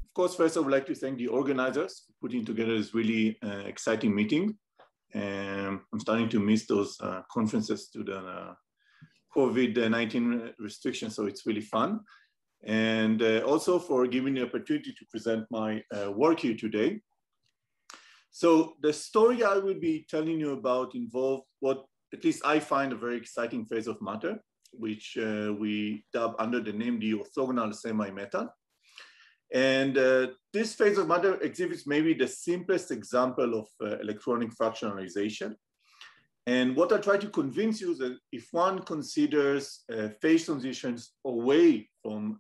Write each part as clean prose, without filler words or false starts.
Of course, first I would like to thank the organizers for putting together this really exciting meeting. I'm starting to miss those conferences to the COVID-19 restrictions, so it's really fun. And also for giving me the opportunity to present my work here today. So the story I will be telling you about involves what at least I find a very exciting phase of matter, which we dub under the name the orthogonal semi-metal. And this phase of matter exhibits maybe the simplest example of electronic fractionalization. And what I try to convince you is that if one considers phase transitions away from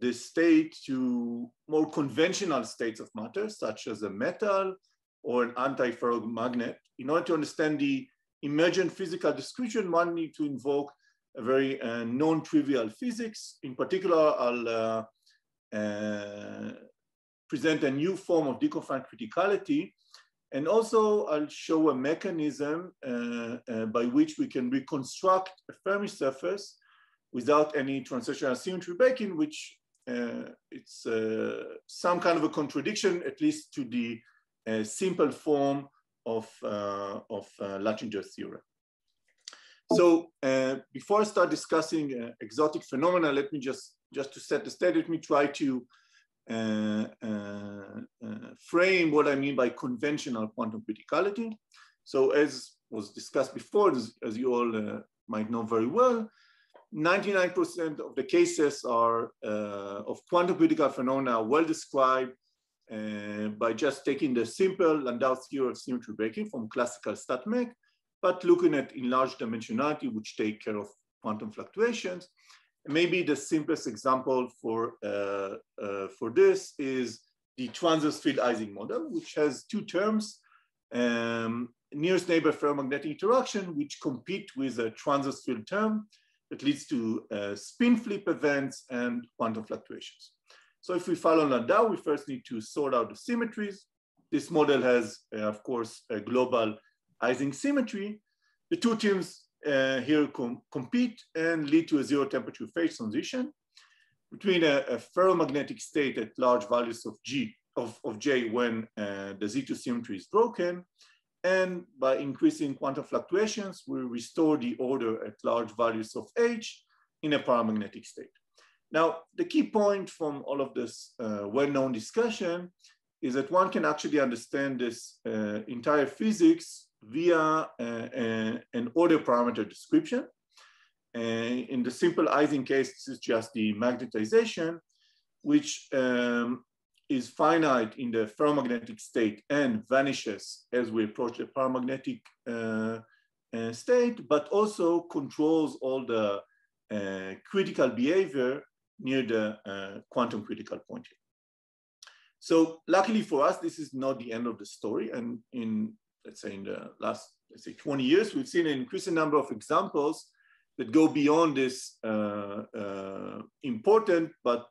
this state to more conventional states of matter, such as a metal or an antiferro magnet, in order to understand the emergent physical description, one needs to invoke a very non-trivial physics. In particular, I'll present a new form of deconfined criticality. And also I'll show a mechanism by which we can reconstruct a Fermi surface without any transitional symmetry breaking, which it's some kind of a contradiction, at least to the simple form of Lattinger theorem. So before I start discussing exotic phenomena, let me just to set the stage, let me try to frame what I mean by conventional quantum criticality. So as was discussed before, as you all might know very well, 99% of the cases are of quantum critical phenomena well described by just taking the simple Landau theory of symmetry breaking from classical StatMech, but looking at enlarged dimensionality, which take care of quantum fluctuations. Maybe the simplest example for this is the transverse field Icing model, which has two terms, nearest neighbor ferromagnetic interaction, which compete with a transverse field term that leads to spin flip events and quantum fluctuations. So if we follow Landau, we first need to sort out the symmetries. This model has, of course, a global Icing symmetry. The two terms here compete and lead to a zero temperature phase transition between a ferromagnetic state at large values of J when the Z2 symmetry is broken. And by increasing quantum fluctuations, we restore the order at large values of H in a paramagnetic state. Now, the key point from all of this well-known discussion is that one can actually understand this entire physics via an order parameter description. In the simple Icing case, this is just the magnetization, which is finite in the ferromagnetic state and vanishes as we approach the paramagnetic state, but also controls all the critical behavior near the quantum critical point here. So luckily for us, this is not the end of the story. And let's say in the last, 20 years, we've seen an increasing number of examples that go beyond this important but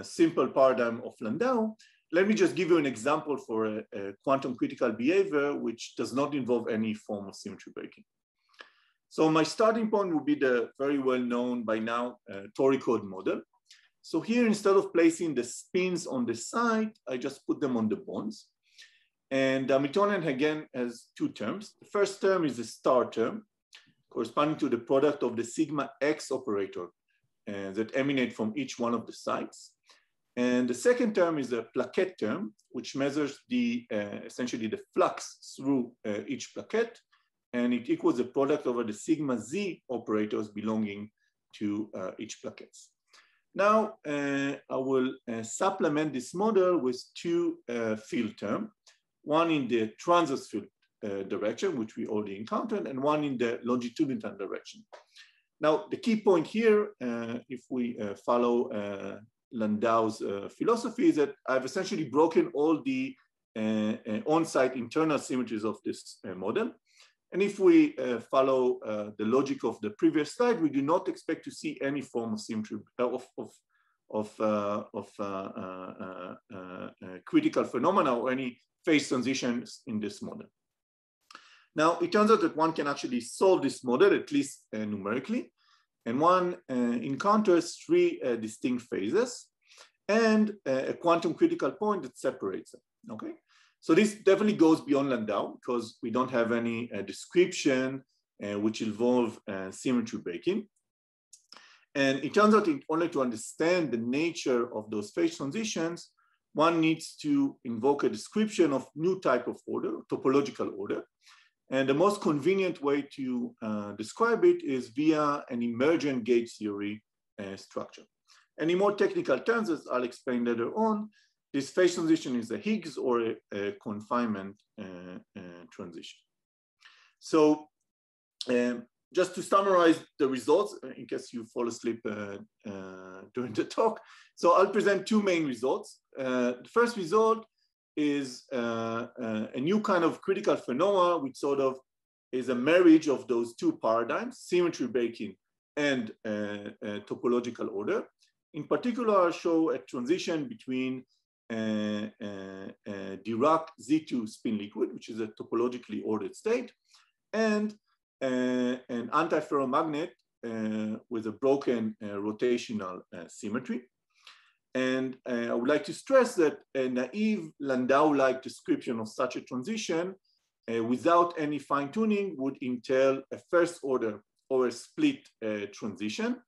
simple paradigm of Landau. Let me just give you an example for a quantum critical behavior which does not involve any form of symmetry breaking. So my starting point would be the very well known by now tori code model. So here, instead of placing the spins on the side, I just put them on the bonds. And the Hamiltonian again has two terms. The first term is the star term, corresponding to the product of the sigma X operator that emanate from each one of the sides. And the second term is a plaquette term, which measures the essentially the flux through each plaquette. And it equals the product over the sigma Z operators belonging to each plaquettes. Now, I will supplement this model with two field terms, one in the transverse field direction, which we already encountered, and one in the longitudinal direction. Now, the key point here, if we follow Landau's philosophy, is that I've essentially broken all the on-site internal symmetries of this model. And if we follow the logic of the previous slide, we do not expect to see any form of symmetry of critical phenomena or any phase transitions in this model. Now, it turns out that one can actually solve this model, at least numerically, and one encounters three distinct phases. and a quantum critical point that separates them, okay? So this definitely goes beyond Landau because we don't have any description which involve symmetry breaking. And it turns out in order to understand the nature of those phase transitions, one needs to invoke a description of new type of order, topological order. And the most convenient way to describe it is via an emergent gauge theory structure. And in more technical terms, as I'll explain later on, this phase transition is a Higgs or a confinement transition. So just to summarize the results, in case you fall asleep during the talk. So I'll present two main results. The first result is a new kind of critical phenomena, which sort of is a marriage of those two paradigms, symmetry breaking and topological order. In particular, I'll show a transition between Dirac Z2 spin liquid, which is a topologically ordered state, and an antiferromagnet with a broken rotational symmetry. And I would like to stress that a naive Landau-like description of such a transition without any fine-tuning would entail a first order or a split transition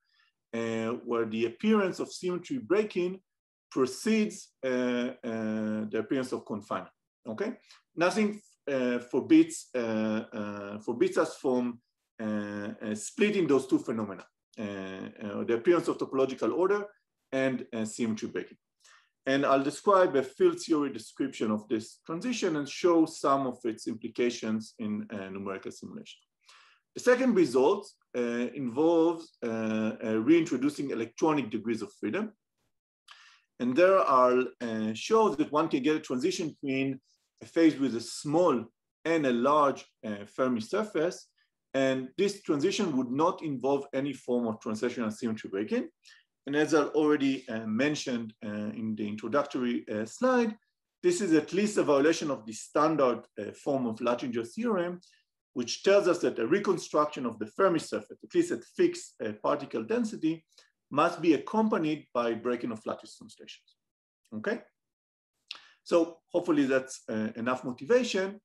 where the appearance of symmetry breaking precedes the appearance of confinement, okay? Nothing forbids us from splitting those two phenomena, the appearance of topological order and symmetry breaking. And I'll describe a field theory description of this transition and show some of its implications in numerical simulation. The second result involves reintroducing electronic degrees of freedom. And there I'll show that one can get a transition between a phase with a small and a large Fermi surface. And this transition would not involve any form of translational symmetry breaking. And as I already mentioned in the introductory slide, this is at least a violation of the standard form of Lattinger theorem, which tells us that a reconstruction of the Fermi surface, at least at fixed particle density, must be accompanied by breaking of lattice translations, okay? So hopefully that's enough motivation,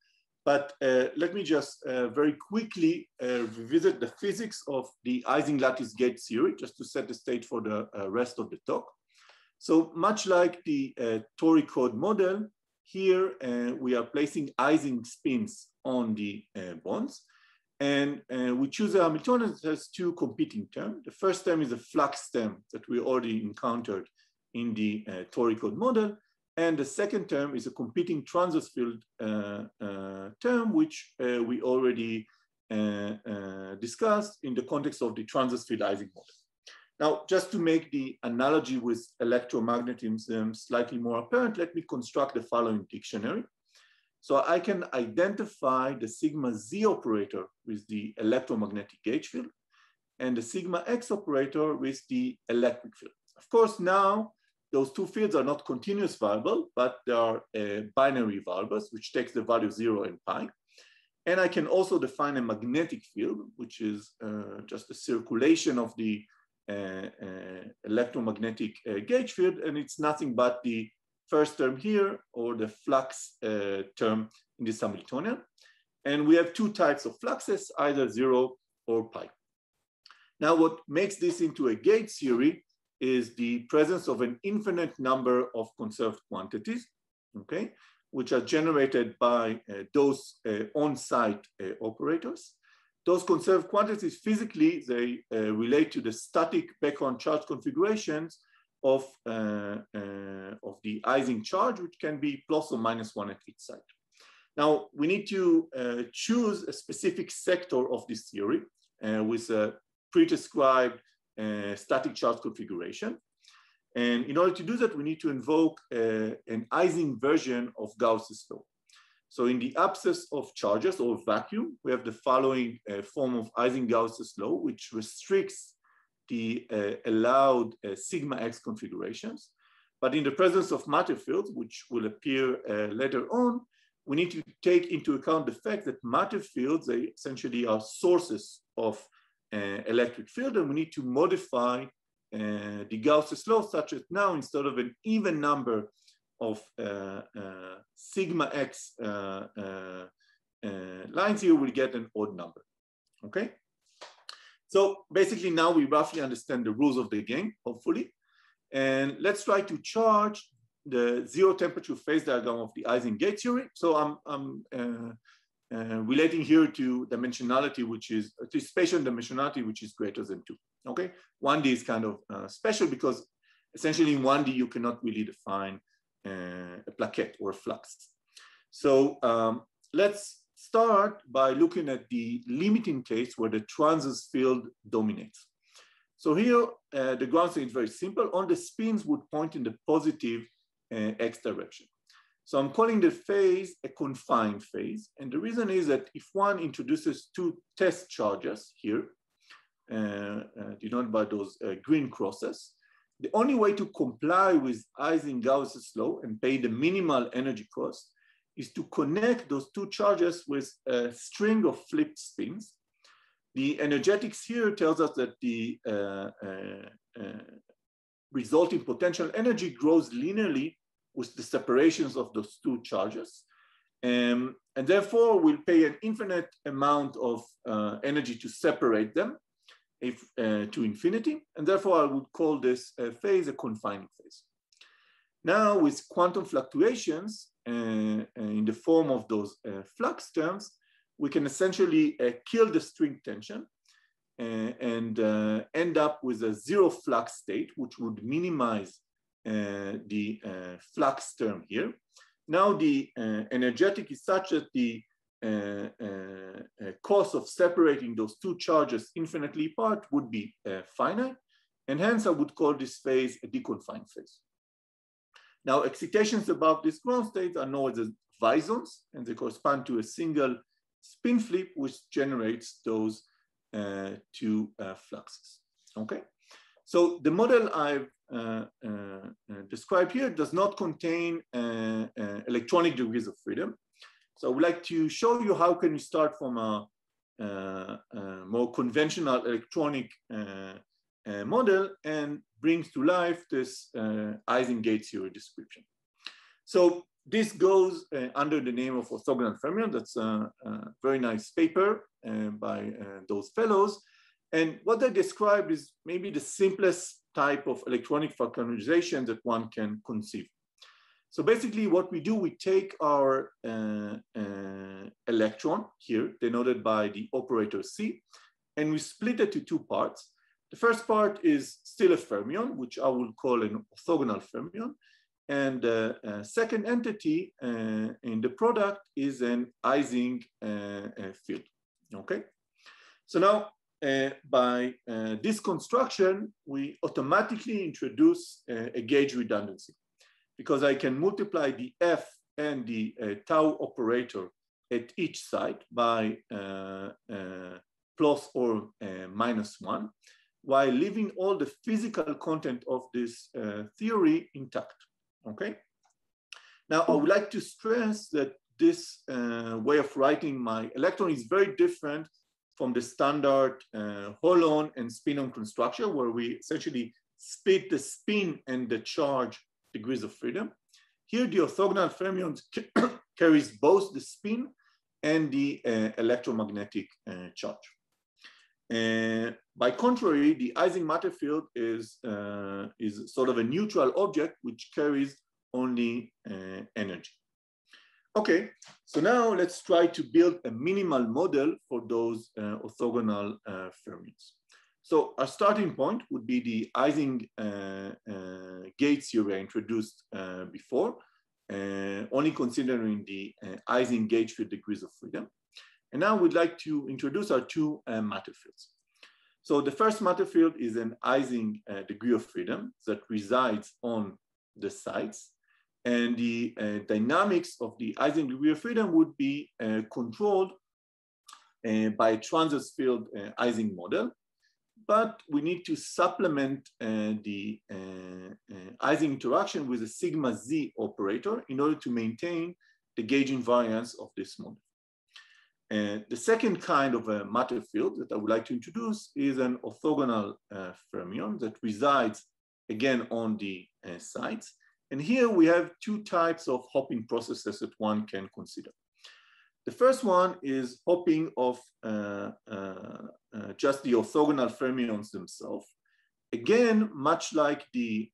but let me just very quickly revisit the physics of the Icing lattice gauge theory, just to set the stage for the rest of the talk. So much like the toric code model, here we are placing Icing spins on the bonds. And we choose a Hamiltonian that has two competing terms. The first term is a flux term that we already encountered in the toric code model. And the second term is a competing transverse field term, which we already discussed in the context of the transverse field Icing model. Now, just to make the analogy with electromagnetism slightly more apparent, let me construct the following dictionary. So I can identify the sigma Z operator with the electromagnetic gauge field and the sigma X operator with the electric field. Of course, now those two fields are not continuous variable, but they are binary variables, which takes the value 0 and pi. And I can also define a magnetic field, which is just a circulation of the electromagnetic gauge field, and it's nothing but the first term here, or the flux term in this Hamiltonian. And we have two types of fluxes, either 0 or pi. Now, what makes this into a gauge theory is the presence of an infinite number of conserved quantities, okay, which are generated by those on-site operators. Those conserved quantities, physically, they relate to the static background charge configurations of the Icing charge, which can be plus or minus 1 at each side. Now, we need to choose a specific sector of this theory with a pre-described static charge configuration. And in order to do that, we need to invoke an Icing version of Gauss's law. So in the absence of charges or vacuum, we have the following form of Icing-Gauss's law, which restricts the allowed sigma X configurations. But in the presence of matter fields, which will appear later on, we need to take into account the fact that matter fields, they essentially are sources of electric field, and we need to modify the Gauss's law such that now instead of an even number of sigma x lines here, we'll get an odd number, okay? So basically now we roughly understand the rules of the game, hopefully. And let's try to chart the zero temperature phase diagram of the Icing gate theory. So I'm relating here to dimensionality, which is to spatial dimensionality, which is greater than 2. Okay, 1D is kind of special because essentially in 1D you cannot really define a plaquette or a flux. So let's start by looking at the limiting case where the transverse field dominates. So here the ground state is very simple. All the spins would point in the positive x direction. So I'm calling the phase a confined phase. And the reason is that if one introduces two test charges here, denoted by those green crosses, the only way to comply with Icing Gauss's law and pay the minimal energy cost is to connect those two charges with a string of flipped spins. The energetics here tells us that the resulting potential energy grows linearly with the separations of those two charges. And therefore, we'll pay an infinite amount of energy to separate them to infinity. And therefore, I would call this phase a confining phase. Now, with quantum fluctuations in the form of those flux terms, we can essentially kill the string tension and end up with a zero flux state, which would minimize the flux term here. Now the energetic is such that the cost of separating those two charges infinitely apart would be finite, and hence I would call this phase a deconfined phase. Now excitations above this ground state are known as visons, and they correspond to a single spin flip which generates those two fluxes, okay? So the model I've described here does not contain electronic degrees of freedom. So I would like to show you how can you start from a more conventional electronic model and brings to life this Icing gate theory description. So this goes under the name of Orthogonal Fermion. That's a very nice paper by those fellows. And what they describe is maybe the simplest type of electronic factorization that one can conceive. So basically what we do, we take our electron here, denoted by the operator C, and we split it to two parts. The first part is still a fermion, which I will call an orthogonal fermion. And the second entity in the product is an Icing field, okay? So now, by this construction, we automatically introduce a gauge redundancy because I can multiply the F and the tau operator at each side by plus or -1, while leaving all the physical content of this theory intact, okay? Now, I would like to stress that this way of writing my electron is very different from the standard holon and spin-on construction, where we essentially split the spin and the charge degrees of freedom. Here, the orthogonal fermion carries both the spin and the electromagnetic charge. By contrary, the Icing matter field is sort of a neutral object which carries only energy. Okay, so now let's try to build a minimal model for those orthogonal fermions. So our starting point would be the Icing gate theory I introduced before, only considering the Icing gauge field degrees of freedom. And now we'd like to introduce our two matter fields. So the first matter field is an Icing degree of freedom that resides on the sides. And the dynamics of the Icing degree of freedom would be controlled by a transverse field Icing model. But we need to supplement the Icing interaction with a sigma z operator in order to maintain the gauge invariance of this model. The second kind of a matter field that I would like to introduce is an orthogonal fermion that resides again on the sites. And here we have two types of hopping processes that one can consider. The first one is hopping of just the orthogonal fermions themselves. Again, much like the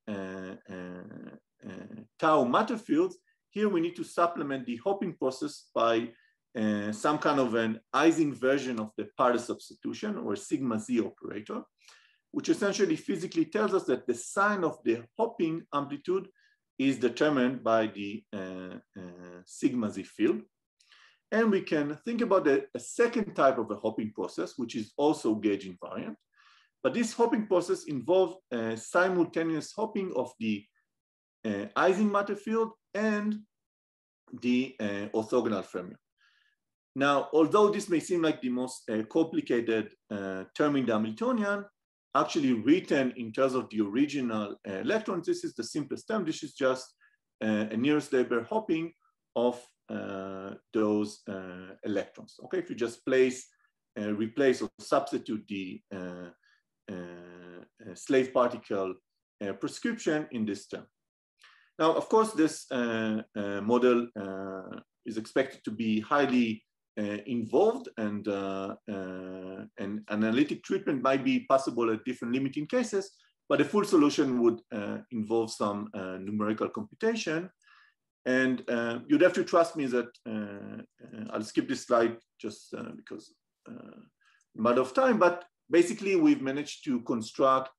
tau matter fields, here we need to supplement the hopping process by some kind of an Icing version of the Parse substitution or sigma z operator, which essentially physically tells us that the sign of the hopping amplitude is determined by the sigma z field. And we can think about a second type of a hopping process, which is also gauge invariant. But this hopping process involves simultaneous hopping of the Icing matter field and the orthogonal fermion. Now, although this may seem like the most complicated term in the Hamiltonian, actually written in terms of the original electrons, this is the simplest term. This is just a nearest neighbor hopping of those electrons. Okay, if you just replace or substitute the slave particle prescription in this term. Now, of course, this model is expected to be highly involved, and analytic treatment might be possible at different limiting cases, but a full solution would involve some numerical computation. And you'd have to trust me that I'll skip this slide just because matter of time, but basically we've managed to construct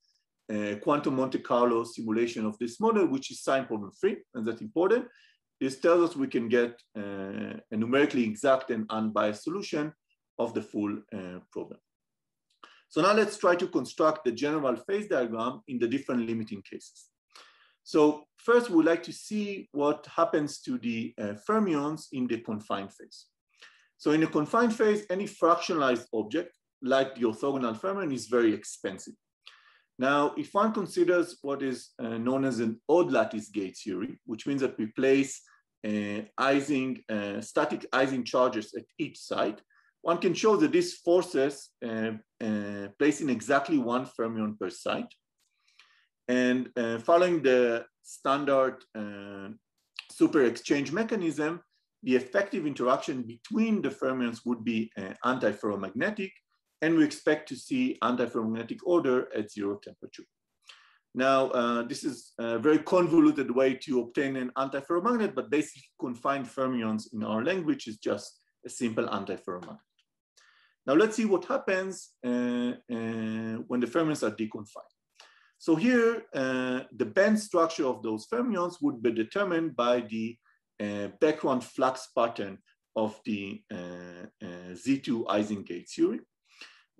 a quantum Monte Carlo simulation of this model, which is sign problem free, and that's important. This tells us we can get a numerically exact and unbiased solution of the full problem. So now let's try to construct the general phase diagram in the different limiting cases. So first, we'd like to see what happens to the fermions in the confined phase. So in a confined phase, any fractionalized object, like the orthogonal fermion, is very expensive. Now, if one considers what is known as an odd lattice gate theory, which means that we place static Icing charges at each site, one can show that this forces placing exactly one fermion per site. And following the standard super exchange mechanism, the effective interaction between the fermions would be antiferromagnetic, and we expect to see antiferromagnetic order at 0 temperature. Now, this is a very convoluted way to obtain an antiferromagnet, but basically confined fermions in our language is just a simple antiferromagnet. Now, let's see what happens when the fermions are deconfined. So here, the band structure of those fermions would be determined by the background flux pattern of the Z2 Icing gate theory.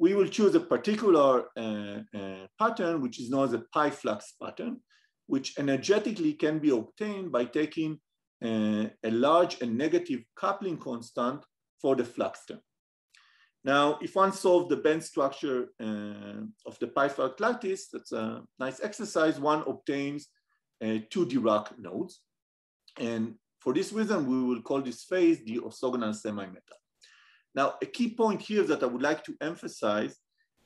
We will choose a particular pattern, which is known as a pi flux pattern, which energetically can be obtained by taking a large and negative coupling constant for the flux term. Now, if one solves the band structure of the pi flux lattice, that's a nice exercise, one obtains 2 Dirac nodes. And for this reason, we will call this phase the orthogonal semi-metal. Now, a key point here that I would like to emphasize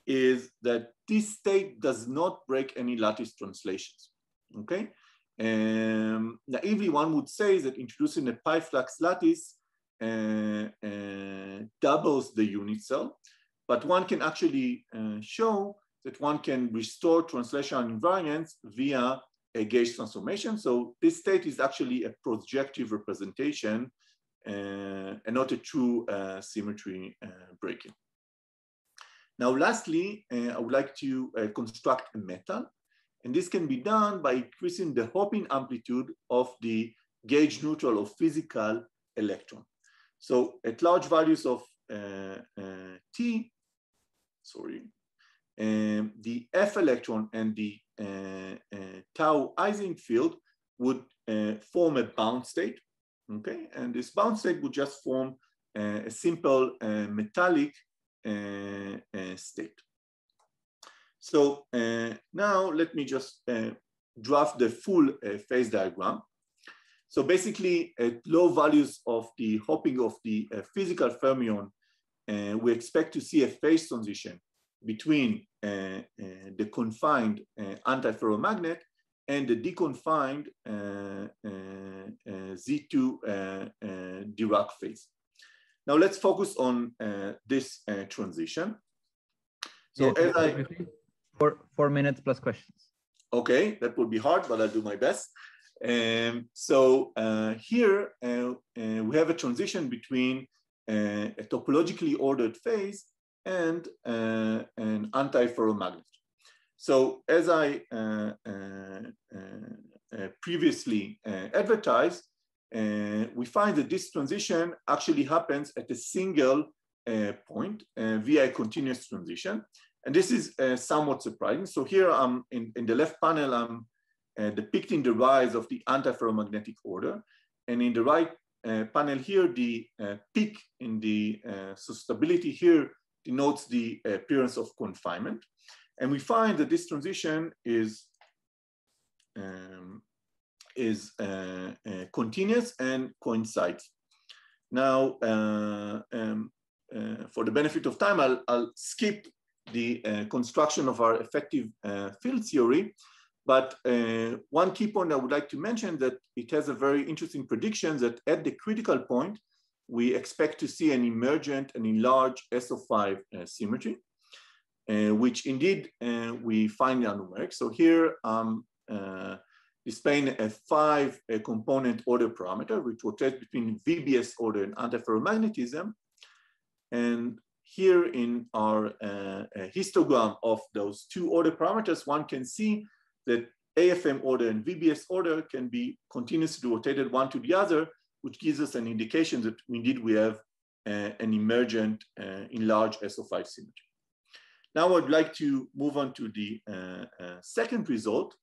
is that this state does not break any lattice translations, okay? Naively, one would say that introducing a pi flux lattice doubles the unit cell, but one can actually show that one can restore translational invariance via a gauge transformation. So this state is actually a projective representation and not a true symmetry breaking. Now, lastly, I would like to construct a metal, and this can be done by increasing the hopping amplitude of the gauge neutral or physical electron. So at large values of T, the F electron and the tau Icing field would form a bound state. Okay, and this bound state would just form a simple metallic state. So now let me just draft the full phase diagram. So basically at low values of the hopping of the physical fermion, we expect to see a phase transition between the confined antiferromagnet and the deconfined Z2 Dirac phase. Now let's focus on this transition. So yeah, as I... 4 minutes plus questions. Okay, that would be hard, but I'll do my best. Here we have a transition between a topologically ordered phase and an antiferromagnet. So as I previously advertised, we find that this transition actually happens at a single point via a continuous transition. And this is somewhat surprising. So here I'm in the left panel, I'm depicting the rise of the antiferromagnetic order. And in the right panel here, the peak in the stability here denotes the appearance of confinement. And we find that this transition is continuous and coincides. Now, for the benefit of time, I'll skip the construction of our effective field theory. But one key point I would like to mention that it has a very interesting prediction that at the critical point, we expect to see an emergent and enlarged SO5 symmetry, which indeed we find in our numeric. So here I'm displaying a 5-component order parameter, which rotates between VBS order and antiferromagnetism. And here in our histogram of those two order parameters, one can see that AFM order and VBS order can be continuously rotated one to the other, which gives us an indication that indeed we have an emergent enlarged SO5 symmetry. Now I'd like to move on to the second result,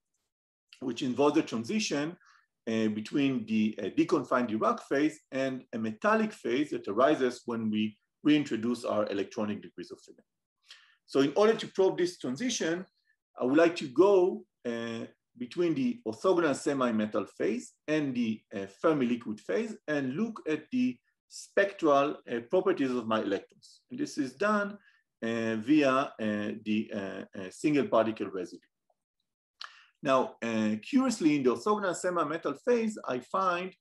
which involves a transition between the deconfined Dirac phase and a metallic phase that arises when we reintroduce our electronic degrees of freedom. So in order to probe this transition, I would like to go between the orthogonal semi-metal phase and the Fermi liquid phase and look at the spectral properties of my electrons. And this is done via the single particle residue. Now, curiously, in the orthogonal semi-metal phase, I find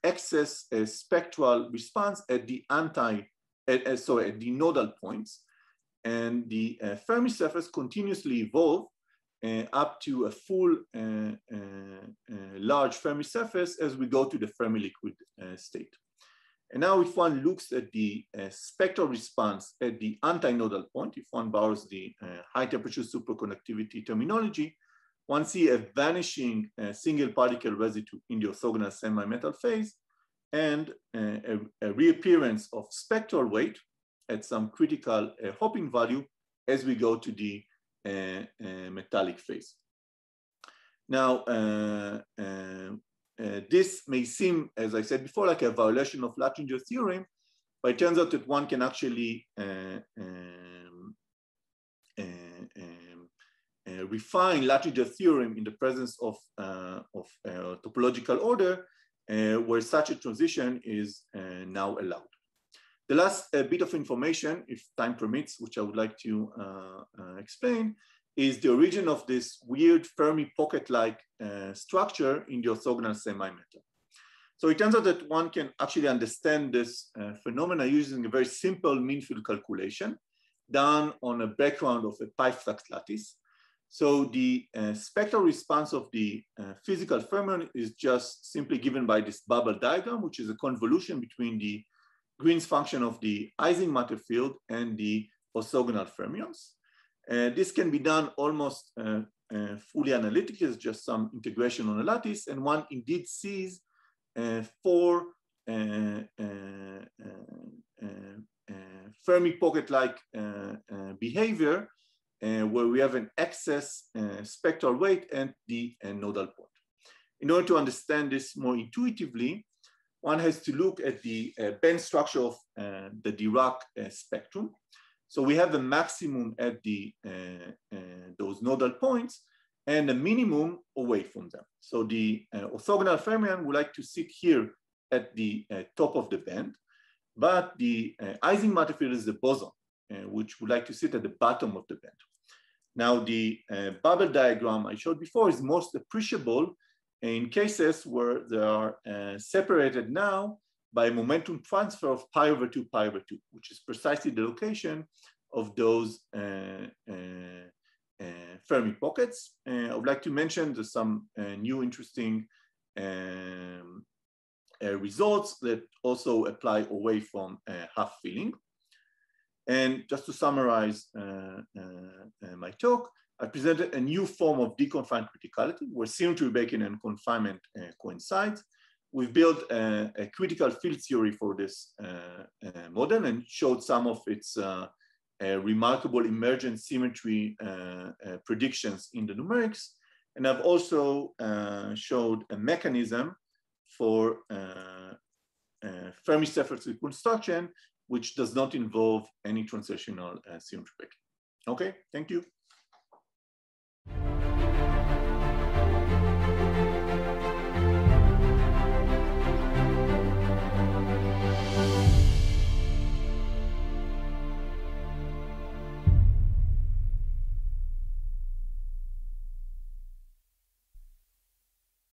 excess spectral response at the at the nodal points, and the Fermi surface continuously evolve up to a full large Fermi surface as we go to the Fermi liquid state. And now if one looks at the spectral response at the antinodal point, if one borrows the high temperature superconductivity terminology, one see a vanishing single particle residue in the orthogonal semi-metal phase and a reappearance of spectral weight at some critical hopping value as we go to the metallic phase. Now, this may seem, as I said before, like a violation of Lattinger theorem, but it turns out that one can actually refine Lattinger theorem in the presence of topological order, where such a transition is now allowed. The last bit of information, if time permits, which I would like to explain, is the origin of this weird Fermi pocket-like structure in the orthogonal semi-metal. So it turns out that one can actually understand this phenomena using a very simple mean field calculation done on a background of a pi-flux lattice. So the spectral response of the physical fermion is just simply given by this bubble diagram, which is a convolution between the Green's function of the Icing matter field and the orthogonal fermions. This can be done almost fully analytically, it's just some integration on a lattice, and one indeed sees 4 Fermi pocket-like behavior where we have an excess spectral weight at the nodal point. In order to understand this more intuitively, one has to look at the band structure of the Dirac spectrum. So we have a maximum at the those nodal points and a minimum away from them. So the orthogonal fermion would like to sit here at the top of the band, But the Ising matter field is the boson, which would like to sit at the bottom of the band. Now, the bubble diagram I showed before is most appreciable in cases where they are separated now by momentum transfer of pi over 2, which is precisely the location of those Fermi pockets. I would like to mention there's some new interesting results that also apply away from half filling. And just to summarize my talk, I presented a new form of deconfined criticality where symmetry, Bacon, and confinement coincide. We've built a critical field theory for this model and showed some of its remarkable emergent symmetry predictions in the numerics. And I've also showed a mechanism for Fermi-Seifert reconstruction, which does not involve any translational symmetry. Okay, thank you.